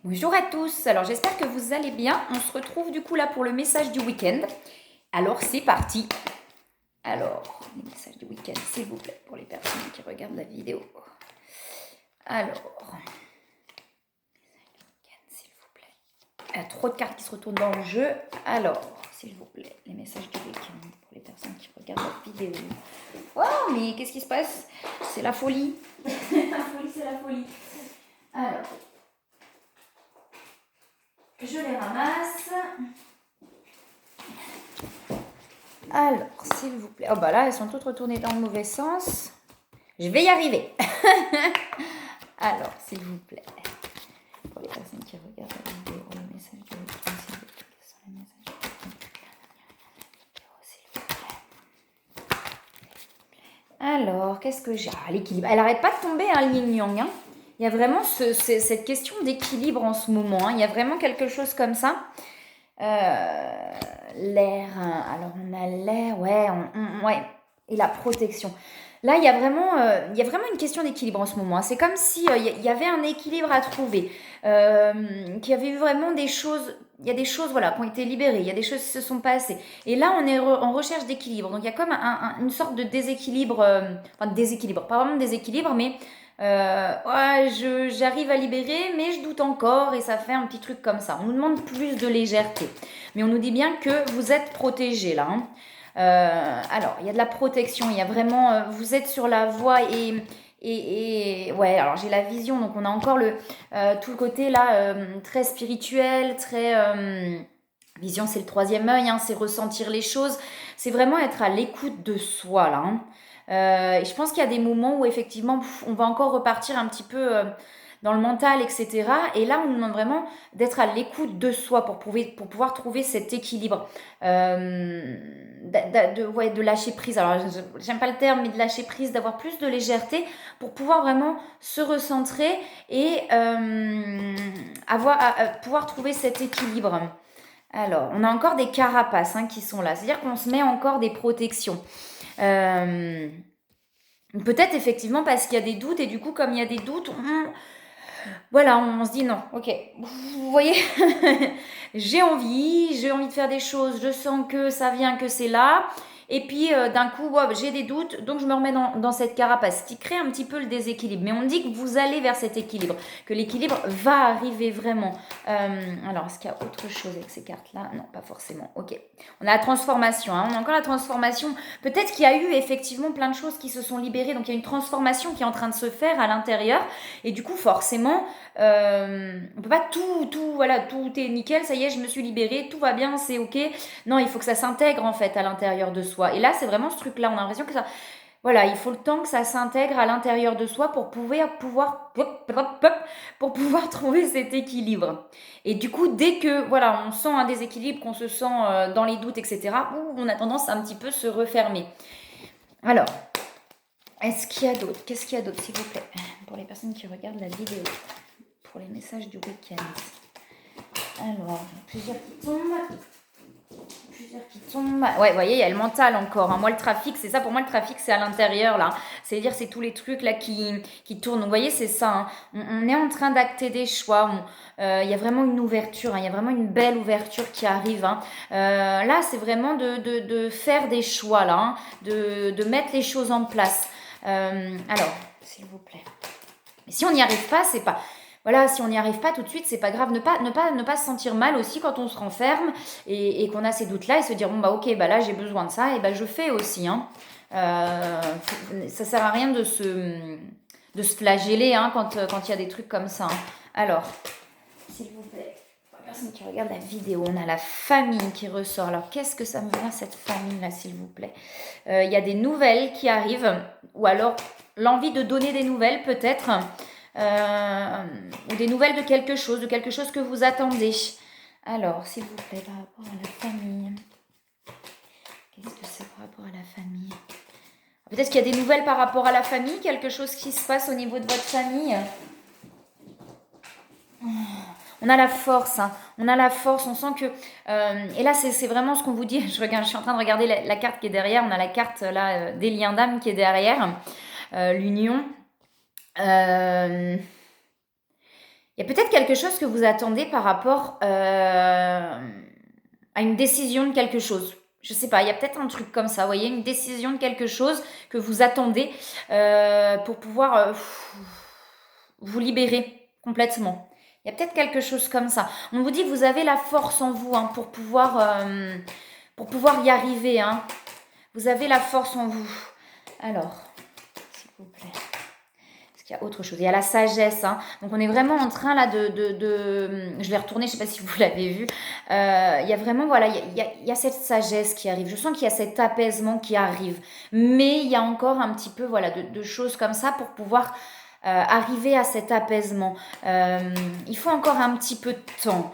Bonjour à tous, alors j'espère que vous allez bien. On se retrouve du coup là pour le message du week-end. Alors c'est parti. Alors, les messages du week-end s'il vous plaît pour les personnes qui regardent la vidéo. Alors, s'il vous plaît. Il y a trop de cartes qui se retournent dans le jeu. Alors, s'il vous plaît, les messages du week-end pour les personnes qui regardent la vidéo. Oh, mais qu'est-ce qui se passe? C'est la folie. La folie, c'est la folie. Alors, je les ramasse. Alors, s'il vous plaît. Oh bah là, elles sont toutes retournées dans le mauvais sens. Je vais y arriver. Alors, s'il vous plaît. Pour les personnes qui regardent la vidéo, le message de week-end, s'il vous plaît. Quels sont les messages de week-end, s'il vous plaît. Alors, qu'est-ce que j'ai? Ah, l'équilibre. Elle n'arrête pas de tomber, hein, Yin Yang. Hein. Il y a vraiment cette question d'équilibre en ce moment. Hein. Il y a vraiment quelque chose comme ça. L'air, hein. Alors on a l'air, ouais, ouais, et la protection. Là, il y a vraiment une question d'équilibre en ce moment. Hein. C'est comme si il y avait un équilibre à trouver, qu'il y avait eu vraiment des choses. Il y a des choses, voilà, qui ont été libérées. Il y a des choses qui se sont passées. Et là, on est en recherche d'équilibre. Donc il y a comme une sorte de déséquilibre, enfin de déséquilibre, pas vraiment de déséquilibre, mais ouais, j'arrive à libérer, mais je doute encore et ça fait un petit truc comme ça. On nous demande plus de légèreté, mais on nous dit bien que vous êtes protégés là. Hein. Alors, il y a de la protection, il y a vraiment, vous êtes sur la voie et ouais, alors j'ai la vision, donc on a encore tout le côté là très spirituel, très vision, c'est le troisième œil, hein, c'est ressentir les choses, c'est vraiment être à l'écoute de soi là. Hein. Et je pense qu'il y a des moments où effectivement on va encore repartir un petit peu dans le mental, etc. Et là, on nous demande vraiment d'être à l'écoute de soi pour pouvoir trouver cet équilibre. Ouais, de lâcher prise. Alors, j'aime pas le terme, mais de lâcher prise, d'avoir plus de légèreté pour pouvoir vraiment se recentrer et pouvoir trouver cet équilibre. Alors, on a encore des carapaces hein, qui sont là. C'est-à-dire qu'on se met encore des protections. Peut-être effectivement parce qu'il y a des doutes et du coup comme il y a des doutes, voilà, on se dit non, ok, vous voyez, j'ai envie de faire des choses, je sens que ça vient, que c'est là, et puis d'un coup, wow, j'ai des doutes, donc je me remets dans cette carapace, ce qui crée un petit peu le déséquilibre. Mais on dit que vous allez vers cet équilibre, que l'équilibre va arriver vraiment. Alors, est-ce qu'il y a autre chose avec ces cartes-là? Non, pas forcément, ok. On a la transformation, hein. On a encore la transformation. Peut-être qu'il y a eu effectivement plein de choses qui se sont libérées, donc il y a une transformation qui est en train de se faire à l'intérieur, et du coup, forcément, on peut pas voilà, tout est nickel, ça y est, je me suis libérée, tout va bien, c'est ok. Non, il faut que ça s'intègre en fait à l'intérieur de soi. Et là, c'est vraiment ce truc-là, on a l'impression que ça, voilà, il faut le temps que ça s'intègre à l'intérieur de soi pour pour pouvoir trouver cet équilibre. Et du coup, dès que voilà, on sent un déséquilibre, qu'on se sent dans les doutes, etc., on a tendance à un petit peu se refermer. Alors, est-ce qu'il y a d'autres? Qu'est-ce qu'il y a d'autre, s'il vous plaît, pour les personnes qui regardent la vidéo, pour les messages du week-end? Alors, plusieurs qui tombent. Ouais, vous voyez, il y a le mental encore. Hein. Moi, le trafic, c'est ça. Pour moi, le trafic, c'est à l'intérieur, là. C'est-à-dire, c'est tous les trucs, là, qui tournent. Vous voyez, c'est ça. Hein. On est en train d'acter des choix. Il y a vraiment une ouverture. Hein. Il y a vraiment une belle ouverture qui arrive. Hein. Là, c'est vraiment de faire des choix, là. Hein. De mettre les choses en place. Alors, s'il vous plaît. Mais si on n'y arrive pas, c'est pas... Voilà, si on n'y arrive pas tout de suite, c'est pas grave. Ne pas se sentir mal aussi quand on se renferme et qu'on a ces doutes-là et se dire bon bah ok, bah là j'ai besoin de ça et bah je fais aussi. Hein. Ça sert à rien de se flageller hein, quand il y a des trucs comme ça. Hein. Alors, s'il vous plaît, pour la personne qui regarde la vidéo, on a la famille qui ressort. Alors qu'est-ce que ça me vient cette famille-là, s'il vous plaît? Il y a des nouvelles qui arrivent ou alors l'envie de donner des nouvelles peut-être. Ou des nouvelles de quelque chose que vous attendez. Alors, s'il vous plaît, par rapport à la famille, qu'est-ce que c'est par rapport à la famille? Peut-être qu'il y a des nouvelles par rapport à la famille, quelque chose qui se passe au niveau de votre famille. On a la force, hein. On a la force, on sent que... et là, c'est vraiment ce qu'on vous dit. Je suis en train de regarder la carte qui est derrière. On a la carte là des liens d'âme qui est derrière. L'union. Il y a peut-être quelque chose que vous attendez par rapport à une décision de quelque chose. Je sais pas, il y a peut-être un truc comme ça, vous voyez, une décision de quelque chose que vous attendez pour pouvoir vous libérer complètement. Il y a peut-être quelque chose comme ça. On vous dit que vous avez la force en vous hein, pour pouvoir y arriver. Hein. Vous avez la force en vous. Alors, s'il vous plaît. Est-ce qu'il y a autre chose? Il y a la sagesse. Hein. Donc, on est vraiment en train là je vais retourner, je ne sais pas si vous l'avez vu. Il y a vraiment, voilà, il y a cette sagesse qui arrive. Je sens qu'il y a cet apaisement qui arrive. Mais il y a encore un petit peu, voilà, de choses comme ça pour pouvoir arriver à cet apaisement. Il faut encore un petit peu de temps.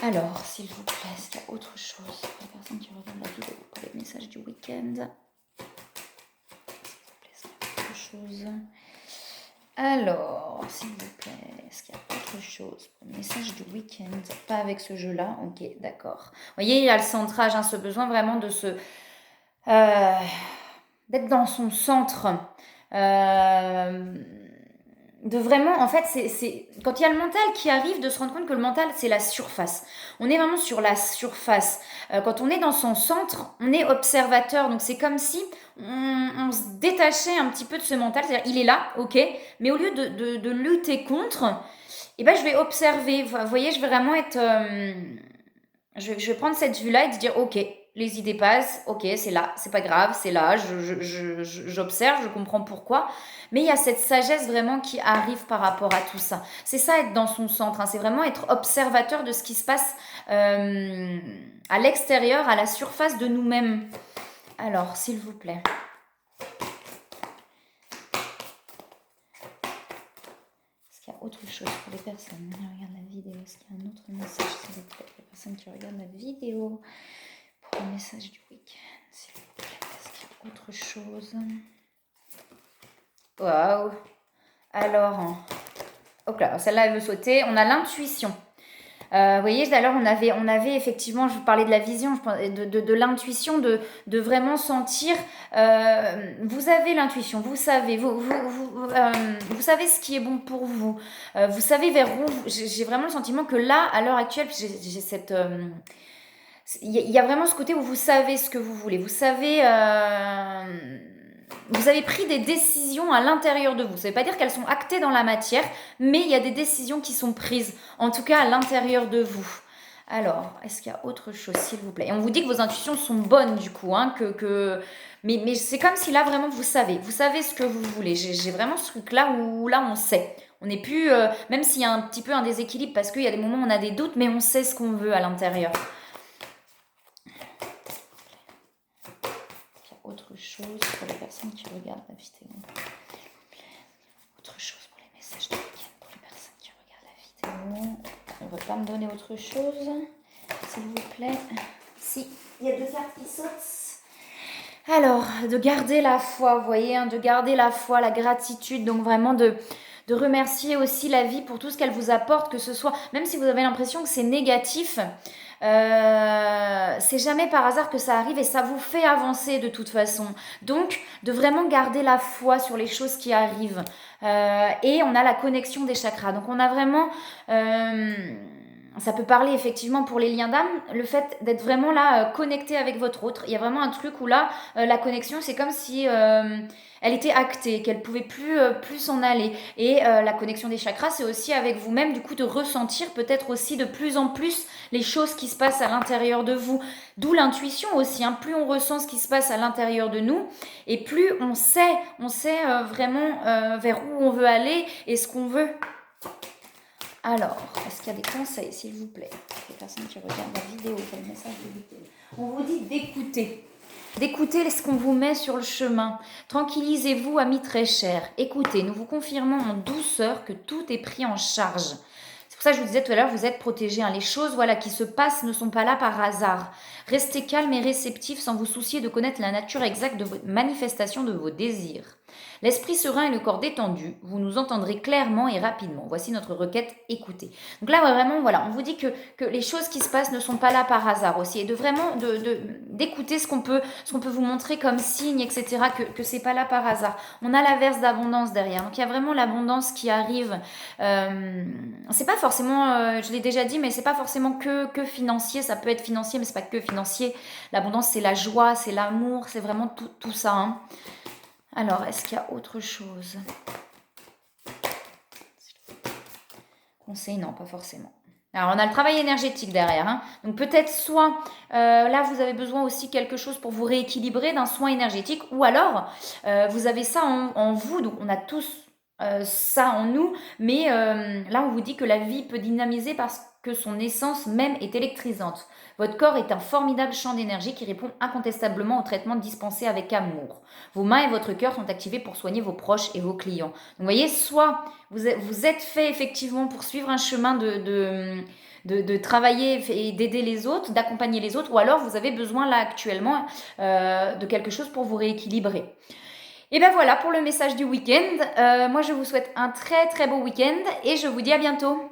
Alors, s'il vous plaît, est-ce qu'il y a autre chose pour les personnes qui regardent la vidéo, pour les messages du week-end? S'il vous plaît, est-ce qu'il y a autre chose? Alors, s'il vous plaît, est-ce qu'il y a autre chose pour le message du week-end? Pas avec ce jeu-là, ok, d'accord. Vous voyez, il y a le centrage, hein, ce besoin vraiment de d'être dans son centre. De vraiment, en fait, c'est quand il y a le mental qui arrive, de se rendre compte que le mental, c'est la surface. On est vraiment sur la surface. Quand on est dans son centre, on est observateur. Donc, c'est comme si on se détachait un petit peu de ce mental. C'est-à-dire, il est là, ok, mais au lieu de lutter contre, eh ben, je vais observer. Vous voyez, je vais vraiment être... je vais prendre cette vue-là et de dire, ok, les idées passent, ok, c'est là, c'est pas grave, c'est là, j'observe, je comprends pourquoi. Mais il y a cette sagesse vraiment qui arrive par rapport à tout ça. C'est ça, être dans son centre, hein, c'est vraiment être observateur de ce qui se passe à l'extérieur, à la surface de nous-mêmes. Alors, s'il vous plaît. Est-ce qu'il y a autre chose pour les personnes qui regardent la vidéo? Est-ce qu'il y a un autre message, s'il vous plaît, pour les personnes qui regardent la vidéo? Pour le message du week-end, s'il vous plaît. Est-ce qu'il y a autre chose? Waouh! Alors, hop là, celle-là, elle veut sauter. On a l'intuition. Vous voyez, tout à l'heure, on avait effectivement, je vous parlais de la vision, de l'intuition, de vraiment sentir. Vous avez l'intuition, vous savez, vous savez ce qui est bon pour vous. Vous savez vers où. J'ai vraiment le sentiment que là, à l'heure actuelle, j'ai cette. Il y a vraiment ce côté où vous savez ce que vous voulez. Vous avez pris des décisions à l'intérieur de vous. Ça ne veut pas dire qu'elles sont actées dans la matière, mais il y a des décisions qui sont prises, en tout cas à l'intérieur de vous. Alors, est-ce qu'il y a autre chose, s'il vous plaît? Et on vous dit que vos intuitions sont bonnes, du coup. Hein, mais c'est comme si là, vraiment, vous savez ce que vous voulez. J'ai vraiment ce truc-là où là, on sait. On n'est plus, même s'il y a un petit peu un déséquilibre, parce qu'il y a des moments où on a des doutes, mais on sait ce qu'on veut à l'intérieur. Autre chose pour les personnes qui regardent la vidéo. Autre chose pour les messages de week-end pour les personnes qui regardent la vidéo. On ne va pas me donner autre chose, s'il vous plaît. Si, il y a 2 cartes qui sautent. Alors, de garder la foi, vous voyez, hein, de garder la foi, la gratitude, donc vraiment de remercier aussi la vie pour tout ce qu'elle vous apporte, que ce soit, même si vous avez l'impression que c'est négatif, c'est jamais par hasard que ça arrive et ça vous fait avancer de toute façon. Donc, de vraiment garder la foi sur les choses qui arrivent. Et on a la connexion des chakras. Donc, on a vraiment... ça peut parler effectivement pour les liens d'âme, le fait d'être vraiment là connecté avec votre autre. Il y a vraiment un truc où là, la connexion, c'est comme si elle était actée, qu'elle pouvait plus s'en aller. Et la connexion des chakras, c'est aussi avec vous-même, du coup, de ressentir peut-être aussi de plus en plus les choses qui se passent à l'intérieur de vous. D'où l'intuition aussi. Hein. Plus on ressent ce qui se passe à l'intérieur de nous, et plus on sait vraiment vers où on veut aller et ce qu'on veut. Alors, est-ce qu'il y a des conseils, s'il vous plaît, pour les personnes qui regardent la vidéo, pour le message de vidéo? On vous dit d'écouter. D'écouter ce qu'on vous met sur le chemin. Tranquillisez-vous, amis très chers. Écoutez, nous vous confirmons en douceur que tout est pris en charge. C'est pour ça que je vous disais tout à l'heure, vous êtes protégés. Hein. Les choses qui se passent ne sont pas là par hasard. Restez calme et réceptif sans vous soucier de connaître la nature exacte de votre manifestation de vos désirs. L'esprit serein et le corps détendu, vous nous entendrez clairement et rapidement. Voici notre requête, écoutez. Donc là, vraiment, voilà, on vous dit que les choses qui se passent ne sont pas là par hasard aussi. Et de vraiment d'écouter ce qu'on peut vous montrer comme signe, etc. Que c'est pas là par hasard. On a l'averse d'abondance derrière. Donc il y a vraiment l'abondance qui arrive. C'est pas forcément, je l'ai déjà dit, mais c'est pas forcément que financier. Ça peut être financier, mais c'est pas que financier. L'abondance, c'est la joie, c'est l'amour, c'est vraiment tout ça. Hein. Alors, est-ce qu'il y a autre chose? Conseil, non, pas forcément. Alors, on a le travail énergétique derrière. Hein. Donc, peut-être soit, là, vous avez besoin aussi quelque chose pour vous rééquilibrer d'un soin énergétique, ou alors, vous avez ça en vous. Donc, on a tous ça en nous, mais là, on vous dit que la vie peut dynamiser parce que son essence même est électrisante. Votre corps est un formidable champ d'énergie qui répond incontestablement au traitement dispensé avec amour. Vos mains et votre cœur sont activés pour soigner vos proches et vos clients. Donc, vous voyez, soit vous êtes fait effectivement pour suivre un chemin de travailler et d'aider les autres, d'accompagner les autres, ou alors vous avez besoin là actuellement de quelque chose pour vous rééquilibrer. Et ben voilà pour le message du week-end. Moi je vous souhaite un très très beau week-end et je vous dis à bientôt.